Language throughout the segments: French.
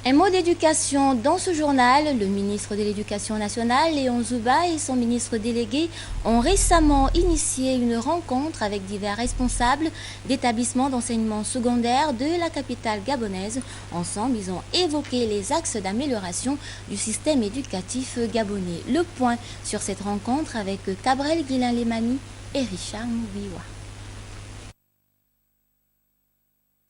Un mot d'éducation dans ce journal. Le ministre de l'Éducation nationale, Léon Zouba, et son ministre délégué ont récemment initié une rencontre avec divers responsables d'établissements d'enseignement secondaire de la capitale gabonaise. Ensemble, ils ont évoqué les axes d'amélioration du système éducatif gabonais. Le point sur cette rencontre avec Cabrel Guilain-Lemani et Richard Moubiwa.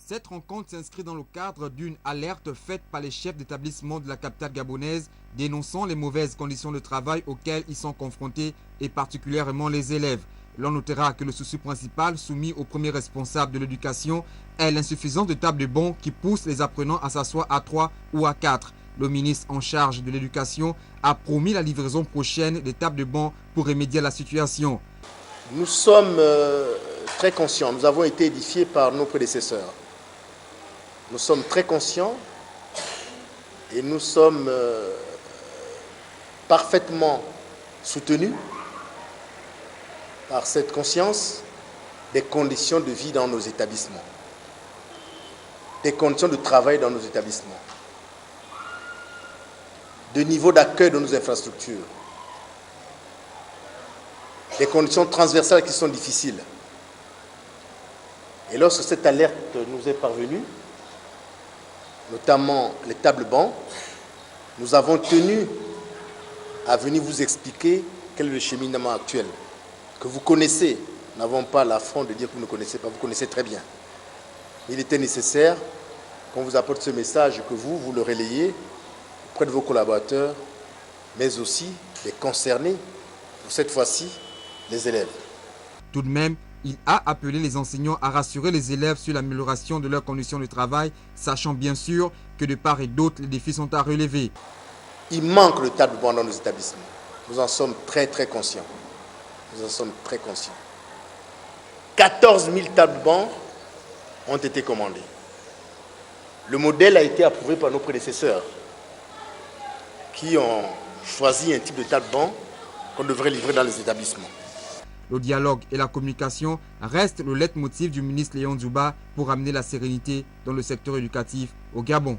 Cette rencontre s'inscrit dans le cadre d'une alerte faite par les chefs d'établissement de la capitale gabonaise dénonçant les mauvaises conditions de travail auxquelles ils sont confrontés et particulièrement les élèves. L'on notera que le souci principal soumis au premier responsable de l'éducation est l'insuffisance de tables de banc qui pousse les apprenants à s'asseoir à 3 ou à 4. Le ministre en charge de l'éducation a promis la livraison prochaine des tables de banc pour remédier à la situation. Nous sommes très conscients, nous avons été édifiés par nos prédécesseurs. Nous sommes très conscients et nous sommes parfaitement soutenus par cette conscience des conditions de vie dans nos établissements, des conditions de travail dans nos établissements, de niveau d'accueil de nos infrastructures, des conditions transversales qui sont difficiles. Et lorsque cette alerte nous est parvenue, notamment les tables bancs, nous avons tenu à venir vous expliquer quel est le cheminement actuel, que vous connaissez. Nous n'avons pas l'affront de dire que vous ne connaissez pas, vous connaissez très bien. Il était nécessaire qu'on vous apporte ce message et que vous le relayez auprès de vos collaborateurs, mais aussi des concernés, pour cette fois-ci, les élèves. Tout de même, il a appelé les enseignants à rassurer les élèves sur l'amélioration de leurs conditions de travail, sachant bien sûr que de part et d'autre, les défis sont à relever. Il manque de tables bancs dans nos établissements. Nous en sommes très conscients. Nous en sommes très conscients. 14 000 tables bancs ont été commandées. Le modèle a été approuvé par nos prédécesseurs qui ont choisi un type de table banc qu'on devrait livrer dans les établissements. Le dialogue et la communication restent le leitmotiv du ministre Léon Zouba pour amener la sérénité dans le secteur éducatif au Gabon.